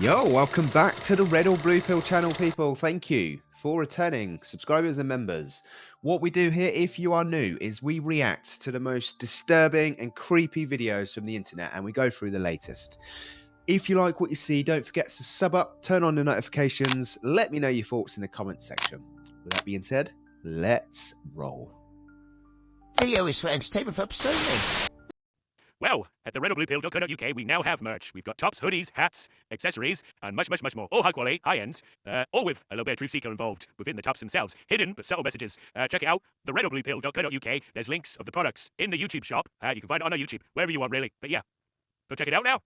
Yo, welcome back to the Red or Blue Pill channel, people. Thank you for returning subscribers and members. What we do here, if you are new, is we react to the most disturbing and creepy videos from the internet, and we go through the latest. If you like what you see, don't forget to sub up, turn on the notifications, let me know your thoughts in the comments section. With that being said, let's roll. Video is for entertainment purposes only. Well, at the redobluepill.co.uk, we now have merch. We've got tops, hoodies, hats, accessories, and much, much, much more. All high quality, high end, all with a little bit of truth seeker involved within the tops themselves. Hidden but subtle messages. Check it out, the redobluepill.co.uk. There's links of the products in the YouTube shop. You can find it on our YouTube, wherever you want, really. But yeah, go check it out now.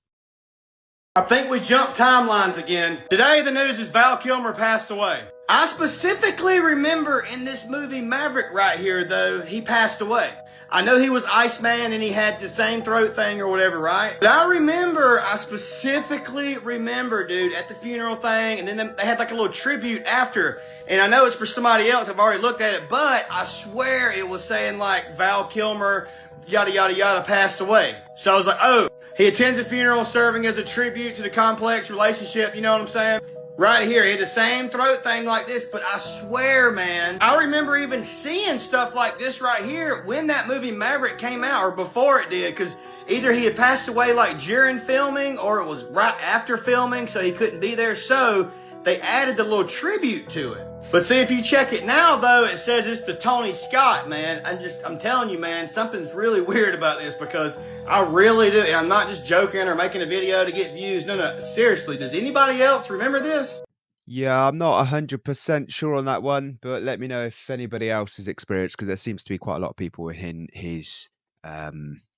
I think we jumped timelines again. Today the news is Val Kilmer passed away. I specifically remember in this movie Maverick right here, though, he passed away. I know he was Iceman and he had the same throat thing or whatever, right? But I specifically remember, dude, at the funeral thing, and then they had like a little tribute after. And I know it's for somebody else, I've already looked at it, but I swear it was saying like Val Kilmer, yada, yada, yada, passed away. So I was like, oh, he attends a funeral serving as a tribute to the complex relationship, you know what I'm saying? Right here, he had the same throat thing like this, but I swear, man, I remember even seeing stuff like this right here when that movie Maverick came out, or before it did, because either he had passed away like during filming, or it was right after filming, so he couldn't be there, so they added the little tribute to it. But see, if you check it now, though, it says it's the Tony Scott, man. I'm telling you, man, something's really weird about this, because I really do. And I'm not just joking or making a video to get views. No, seriously, does anybody else remember this? Yeah, I'm not 100% sure on that one, but let me know if anybody else has experienced, because there seems to be quite a lot of people in his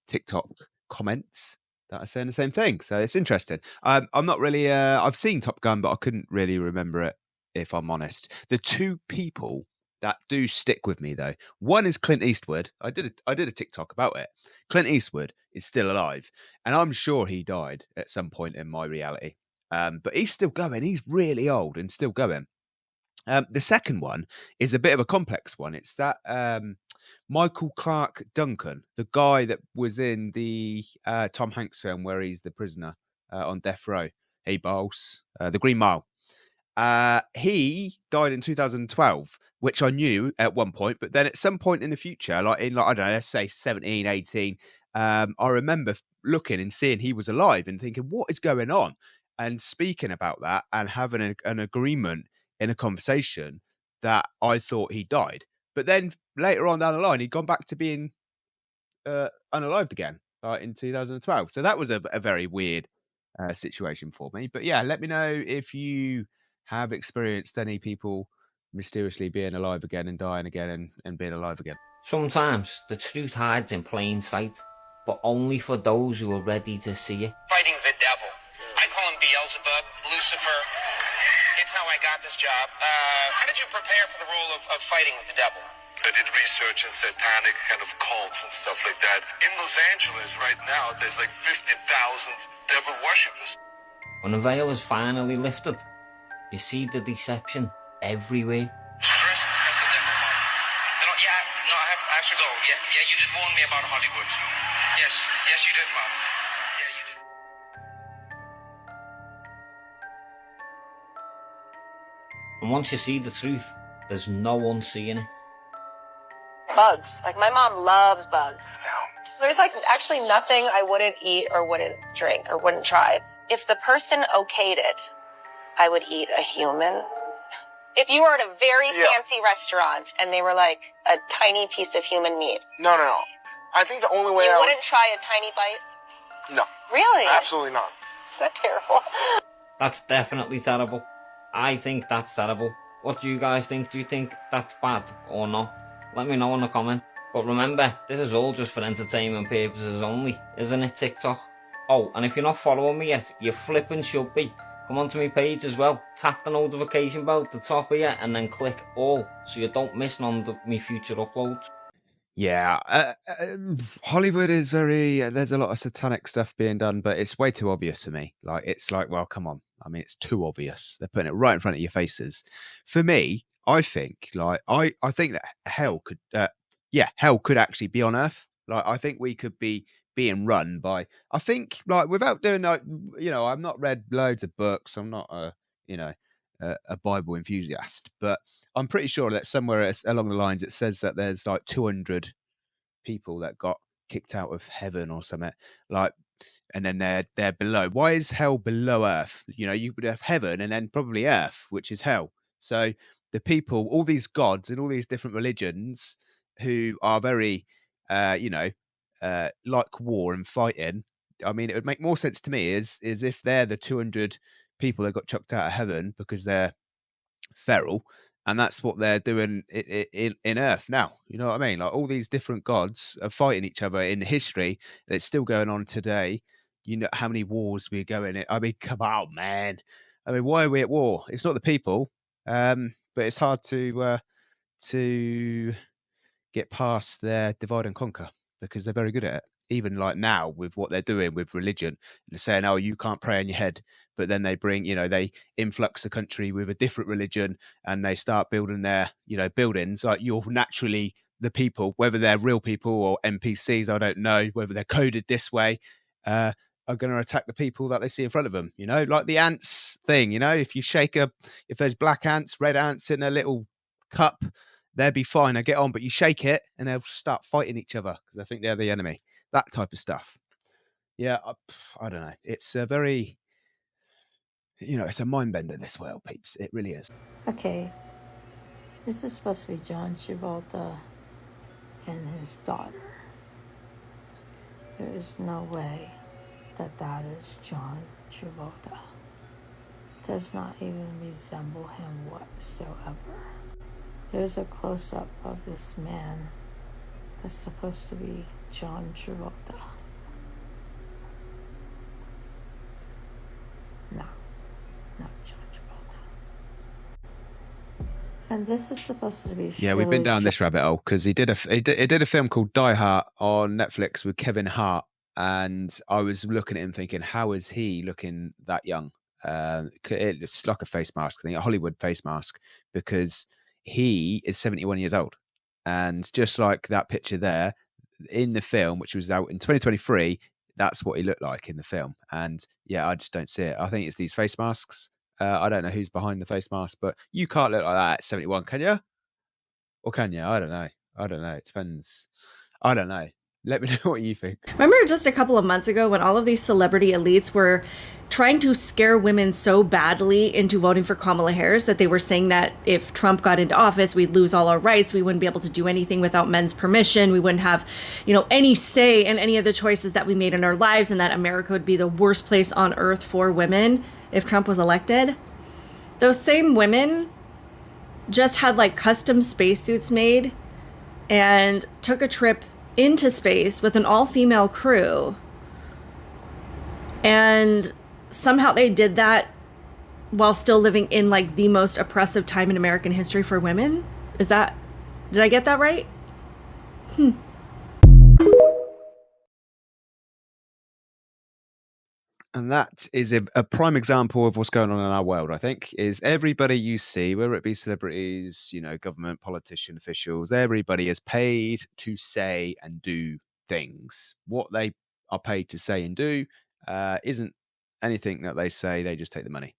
TikTok comments that are saying the same thing. So it's interesting. I'm not really, I've seen Top Gun, but I couldn't really remember it, if I'm honest. The two people that do stick with me, though, one is Clint Eastwood. I did a TikTok about it. Clint Eastwood is still alive, and I'm sure he died at some point in my reality. But he's still going. He's really old and still going. The second one is a bit of a complex one. It's that Michael Clark Duncan, the guy that was in the Tom Hanks film where he's the prisoner on death row. Hey, boss. The Green Mile. He died in 2012, which I knew at one point, but then at some point in the future, like I don't know, let's say 17, 18, I remember looking and seeing he was alive and thinking, what is going on? And speaking about that and having an agreement in a conversation that I thought he died. But then later on down the line, he'd gone back to being unalived again in 2012. So that was a very weird situation for me. But yeah, let me know if you have experienced any people mysteriously being alive again and dying again and being alive again. Sometimes the truth hides in plain sight, but only for those who are ready to see it. Fighting the devil. I call him Beelzebub, Lucifer. It's how I got this job. How did you prepare for the role of fighting with the devil? I did research in satanic kind of cults and stuff like that. In Los Angeles right now, there's like 50,000 devil worshippers. When the veil is finally lifted, you see the deception everywhere. Dressed as the devil, Mom. I have to go. Yeah, you did warn me about Hollywood. Yes, you did, Mom. Yeah, you did. And once you see the truth, there's no unseeing it. Bugs. Like, my mom loves bugs. No. There's, like, actually nothing I wouldn't eat or wouldn't drink or wouldn't try. If the person okayed it, I would eat a human. If you were at a very fancy restaurant and they were like a tiny piece of human meat. No. I think the only way You wouldn't try a tiny bite? No. Really? Absolutely not. Is that terrible? That's definitely terrible. I think that's terrible. What do you guys think? Do you think that's bad or not? Let me know in the comment. But remember, this is all just for entertainment purposes only, isn't it, TikTok? Oh, and if you're not following me yet, you flipping should be. Come onto my page as well. Tap the notification bell at the top here and then click all so you don't miss none of my future uploads. Yeah, Hollywood is there's a lot of satanic stuff being done, but it's way too obvious for me. Like, it's like, well, come on. I mean, it's too obvious. They're putting it right in front of your faces. For me, I think, like, I think that hell could actually be on Earth. Like, I think we could be being run by, I think, like, without doing, like, I've not read loads of books. I'm not a Bible enthusiast, but I'm pretty sure that somewhere along the lines it says that there's like 200 people that got kicked out of heaven or something, like, and then they're below. Why is hell below earth? You would have heaven and then probably earth, which is hell. So the people, all these gods and all these different religions who are very like war and fighting. I mean, it would make more sense to me is if they're the 200 people that got chucked out of heaven because they're feral, and that's what they're doing in Earth now. You know what I mean? Like, all these different gods are fighting each other in history. It's still going on today. You know how many wars we're going in. I mean, come on, man. I mean, why are we at war? It's not the people, but it's hard to get past their divide and conquer because they're very good at it. Even like now with what they're doing with religion, they're saying, "Oh, you can't pray on your head," but then they bring, they influx the country with a different religion and they start building their, buildings. Like, you're naturally the people, whether they're real people or NPCs, I don't know, whether they're coded this way, are going to attack the people that they see in front of them. Like the ants thing. If you if there's black ants, red ants in a little cup, they'll be fine. They get on, but you shake it and they'll start fighting each other because I think they're the enemy. That type of stuff. Yeah, I don't know. It's a very, it's a mind bender, this world, peeps. It really is. Okay, this is supposed to be John Travolta and his daughter. There is no way that is John Travolta. Does not even resemble him whatsoever. There's a close-up of this man that's supposed to be John Travolta. No, not John Travolta. And this is supposed to be. Yeah, we've been down this rabbit hole because he did a film called Die Hard on Netflix with Kevin Hart, and I was looking at him thinking, how is he looking that young? It's like a face mask, I think, a Hollywood face mask, because he is 71 years old, and just like that picture there in the film, which was out in 2023, that's what he looked like in the film. And yeah, I just don't see it. I think it's these face masks. I don't know who's behind the face mask, but you can't look like that at 71, can you? Or can you? I don't know. It depends. I don't know. Let me know what you think. Remember just a couple of months ago when all of these celebrity elites were trying to scare women so badly into voting for Kamala Harris that they were saying that if Trump got into office, we'd lose all our rights. We wouldn't be able to do anything without men's permission. We wouldn't have, any say in any of the choices that we made in our lives, and that America would be the worst place on earth for women if Trump was elected. Those same women just had like custom spacesuits made and took a trip into space with an all-female crew, and somehow they did that while still living in like the most oppressive time in American history for women. Did I get that right? And that is a prime example of what's going on in our world, I think, is everybody you see, whether it be celebrities, government, politician, officials, everybody is paid to say and do things. What they are paid to say and do isn't anything that they say. They just take the money.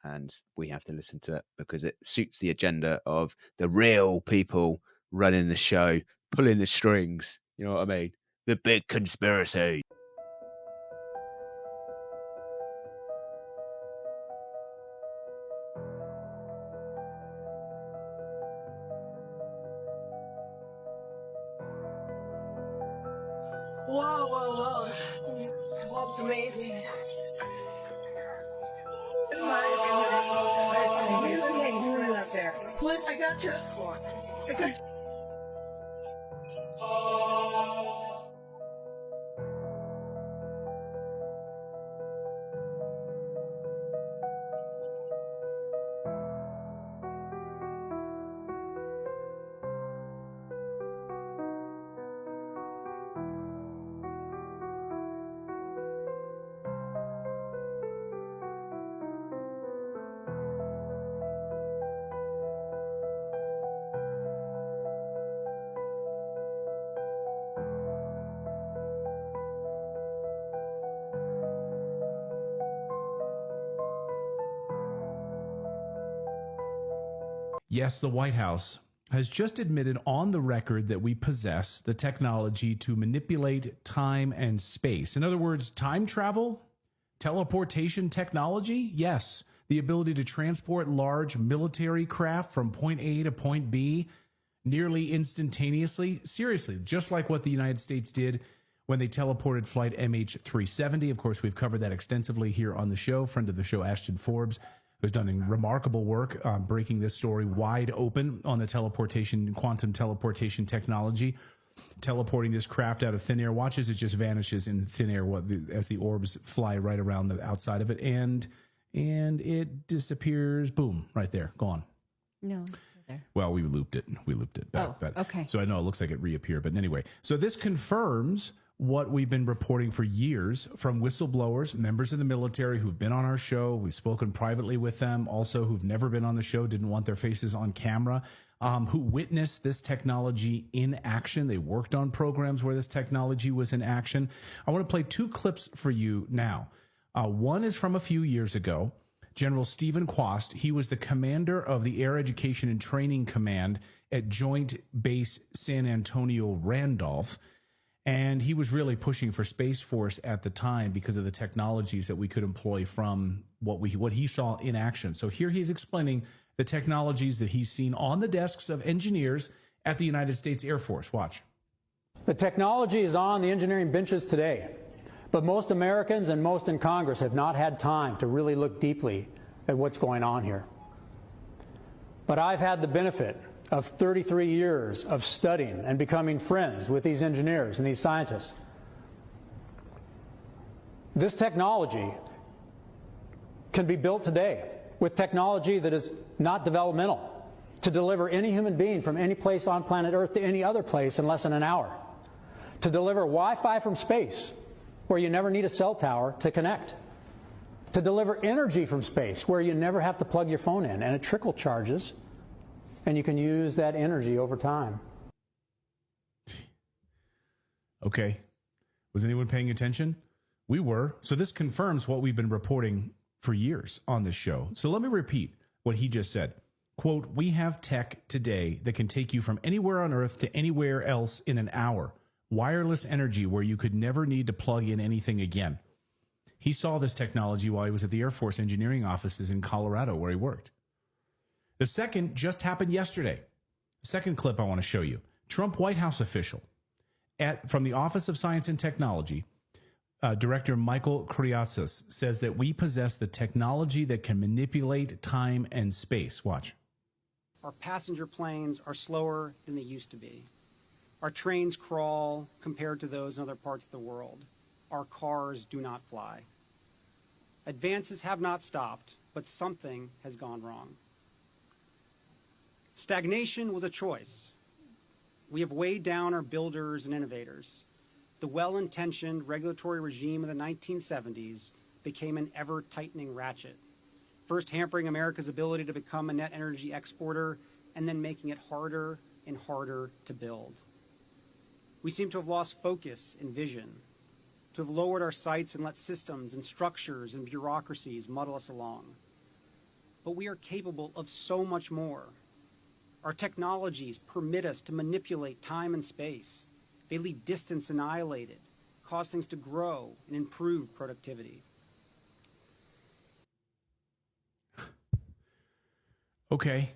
And we have to listen to it because it suits the agenda of the real people running the show, pulling the strings. You know what I mean? The big conspiracy. Whoa. That's amazing. What? I got you. Yes, the White House has just admitted on the record that we possess the technology to manipulate time and space. In other words, time travel, teleportation technology, yes. The ability to transport large military craft from point A to point B nearly instantaneously. Seriously, just like what the United States did when they teleported flight MH370. Of course, we've covered that extensively here on the show. Friend of the show, Ashton Forbes, who's done remarkable work breaking this story wide open on the teleportation, quantum teleportation technology, teleporting this craft out of thin air. Watch as it just vanishes in thin air as the orbs fly right around the outside of it, and it disappears. Boom, right there, gone. No, it's still there. Well, we looped it back. Okay. So I know it looks like it reappeared, but anyway. So this confirms what we've been reporting for years from whistleblowers, members of the military who've been on our show. We've spoken privately with them, also who've never been on the show, didn't want their faces on camera, who witnessed this technology in action. They worked on programs where this technology was in action. I want to play two clips for you now. One is from a few years ago. General Stephen Quast, he was the commander of the Air Education and Training Command at Joint Base San Antonio Randolph. And he was really pushing for Space Force at the time because of the technologies that we could employ from what he saw in action. So here he's explaining the technologies that he's seen on the desks of engineers at the United States Air Force. Watch. The technology is on the engineering benches today, but most Americans and most in Congress have not had time to really look deeply at what's going on here. But I've had the benefit of 33 years of studying and becoming friends with these engineers and these scientists. This technology can be built today with technology that is not developmental to deliver any human being from any place on planet Earth to any other place in less than an hour, to deliver Wi-Fi from space where you never need a cell tower to connect, to deliver energy from space where you never have to plug your phone in and it trickle charges, and you can use that energy over time. Okay. Was anyone paying attention? We were. So this confirms what we've been reporting for years on this show. So let me repeat what he just said. Quote, we have tech today that can take you from anywhere on Earth to anywhere else in an hour. Wireless energy where you could never need to plug in anything again. He saw this technology while he was at the Air Force engineering offices in Colorado where he worked. The second just happened yesterday. The second clip I want to show you. Trump White House official from the Office of Science and Technology, Director Michael Kriatsas, says that we possess the technology that can manipulate time and space. Watch. Our passenger planes are slower than they used to be. Our trains crawl compared to those in other parts of the world. Our cars do not fly. Advances have not stopped, but something has gone wrong. Stagnation was a choice. We have weighed down our builders and innovators. The well-intentioned regulatory regime of the 1970s became an ever-tightening ratchet, first hampering America's ability to become a net energy exporter and then making it harder and harder to build. We seem to have lost focus and vision, to have lowered our sights and let systems and structures and bureaucracies muddle us along. But we are capable of so much more. Our technologies permit us to manipulate time and space. They leave distance annihilated, cause things to grow and improve productivity. Okay.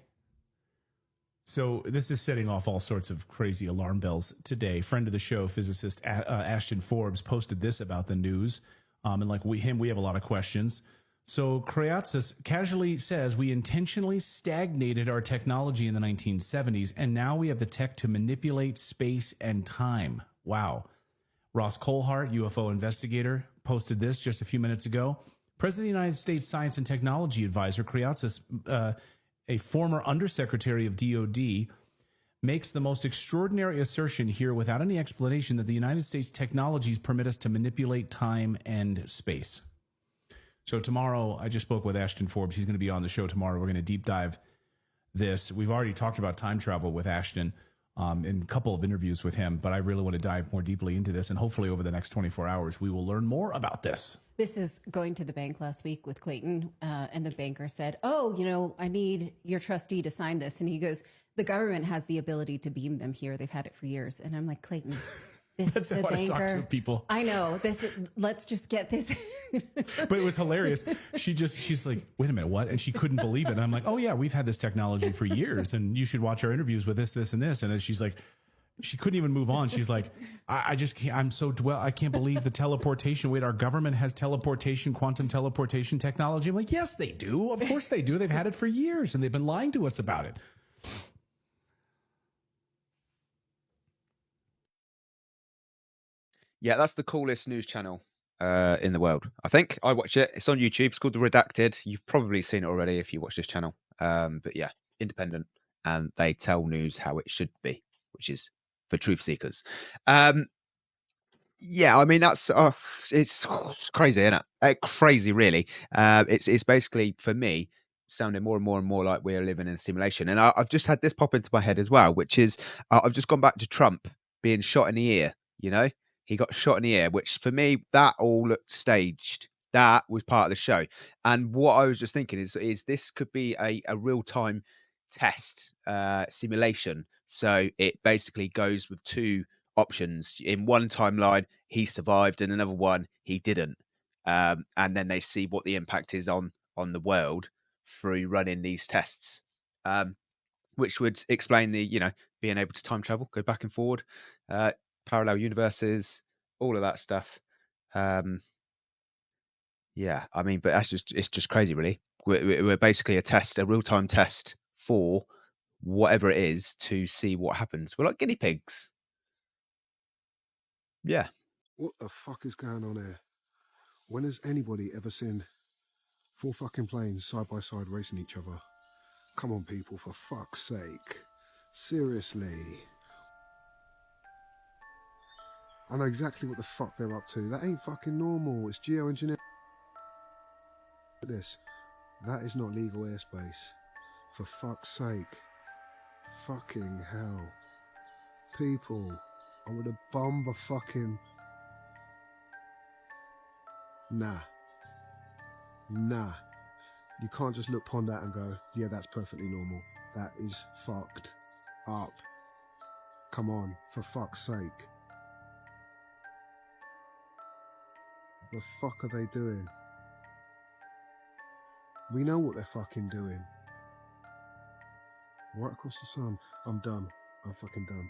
So this is setting off all sorts of crazy alarm bells today. Friend of the show, physicist Ashton Forbes, posted this about the news. And like we have a lot of questions. So Kriatsas casually says we intentionally stagnated our technology in the 1970s, and now we have the tech to manipulate space and time. Wow. Ross Colhart, UFO investigator, posted this just a few minutes ago. President of the United States Science and Technology Advisor Kriatsas, a former undersecretary of DOD, makes the most extraordinary assertion here without any explanation that the United States technologies permit us to manipulate time and space. So tomorrow, I just spoke with Ashton Forbes. He's going to be on the show tomorrow. We're going to deep dive this. We've already talked about time travel with Ashton. in a couple of interviews with him, but I really want to dive more deeply into this. And hopefully over the next 24 hours, we will learn more about this. This is going to the bank last week with Clayton, and the banker said, oh, I need your trustee to sign this. And he goes, the government has the ability to beam them here. They've had it for years. And I'm like, Clayton, this That's is the how I banker. talk to people. I know. Let's just get this. But it was hilarious. She's like, wait a minute, what? And she couldn't believe it. And I'm like, oh yeah, we've had this technology for years, and you should watch our interviews with this, and this. And then she's like, she couldn't even move on. She's like, I just can't, I can't believe the teleportation. Wait, our government has teleportation, quantum teleportation technology. I'm like, yes, they do. Of course they do. They've had it for years, and they've been lying to us about it. Yeah, that's the coolest news channel in the world. I think I watch it. It's on YouTube. It's called The Redacted. You've probably seen it already if you watch this channel. But yeah, independent, and they tell news how it should be, which is for truth seekers. Yeah, I mean that's it's crazy, isn't it? Crazy, really. It's basically for me sounding more and more and more like we're living in a simulation. And I've just had this pop into my head as well, which is I've just gone back to Trump being shot in the ear. He got shot in the ear, which for me, that all looked staged. That was part of the show. And what I was just thinking is this could be a real-time test simulation. So it basically goes with two options. In one timeline, he survived, and another one, he didn't. And then they see what the impact is on the world through running these tests, which would explain the, being able to time travel, go back and forward, parallel universes, all of that stuff. Yeah, I mean, but it's just crazy, really. We're basically a real-time test for whatever it is to see what happens. We're like guinea pigs. Yeah. What the fuck is going on here? When has anybody ever seen 4 fucking planes side by side racing each other? Come on, people, for fuck's sake. Seriously. I know exactly what the fuck they're up to. That ain't fucking normal. It's geoengineering. This. That is not legal airspace. For fuck's sake. Fucking hell. People. I would have bombed a fucking... Nah. You can't just look upon that and go, yeah, that's perfectly normal. That is fucked up. Come on, for fuck's sake. The fuck are they doing? We know what they're fucking doing. Right across the sun. I'm done. I'm fucking done.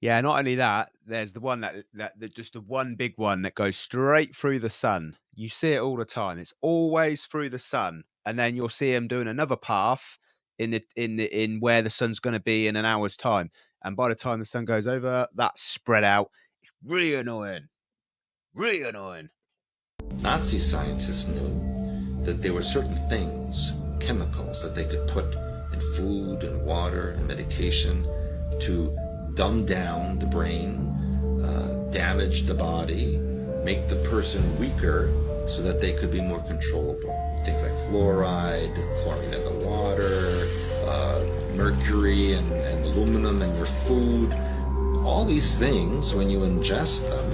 Yeah, not only that, there's the one that just the one big one that goes straight through the sun. You see it all the time. It's always through the sun, and then you'll see them doing another path in where the sun's going to be in an hour's time. And by the time the sun goes over, that's spread out. It's really annoying. Really annoying. Nazi scientists knew that there were certain things, chemicals, that they could put in food and water and medication to dumb down the brain, damage the body, make the person weaker so that they could be more controllable. Things like fluoride, chlorine in the water, mercury and aluminum in your food. All these things, when you ingest them,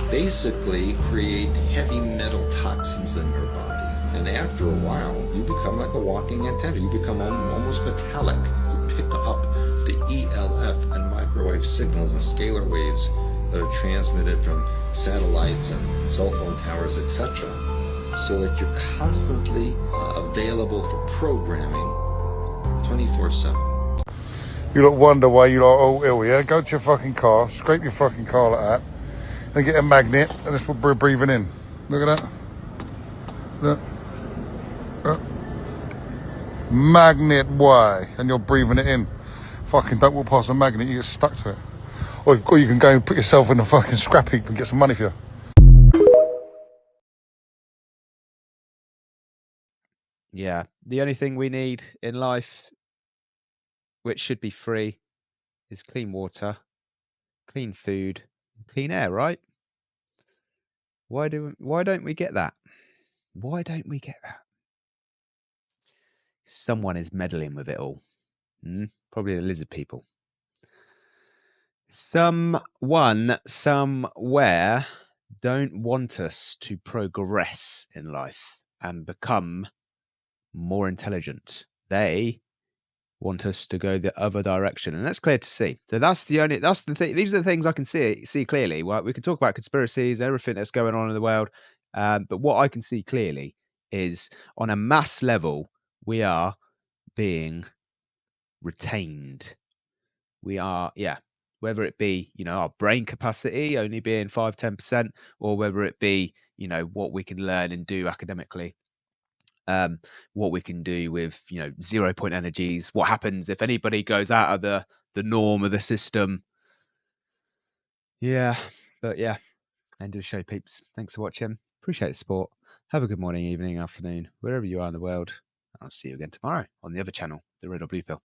basically create heavy metal toxins in your body. And after a while, you become like a walking antenna. You become almost metallic. You pick up the ELF and microwave signals and scalar waves that are transmitted from satellites and cell phone towers, etc., so that you're constantly available for programming 24/7. You lot wonder why you lot are all ill, yeah? Go to your fucking car, scrape your fucking car like that, and get a magnet, and that's what we're breathing in. Look at that. Look. Magnet, why? And you're breathing it in. Fucking don't walk past a magnet, you get stuck to it. Or you can go and put yourself in a fucking scrap heap and get some money for you. Yeah. The only thing we need in life, which should be free, is clean water, clean food, clean air, right? Why don't we get that? Why don't we get that? Someone is meddling with it all. Probably the lizard people. Someone somewhere don't want us to progress in life and become more intelligent. They want us to go the other direction, and that's clear to see. So that's the thing. These are the things I can see clearly. Well, we can talk about conspiracies, everything that's going on in the world, but what I can see clearly is on a mass level, we are being retained. We are, whether it be, our brain capacity only being 5-10%, or whether it be, what we can learn and do academically. What we can do with 0 point energies, what happens if anybody goes out of the norm of the system. End of the show, peeps. Thanks for watching. Appreciate the support. Have a good morning, evening, afternoon, wherever you are in the world. I'll see you again tomorrow on the other channel, the Red or Blue Pill.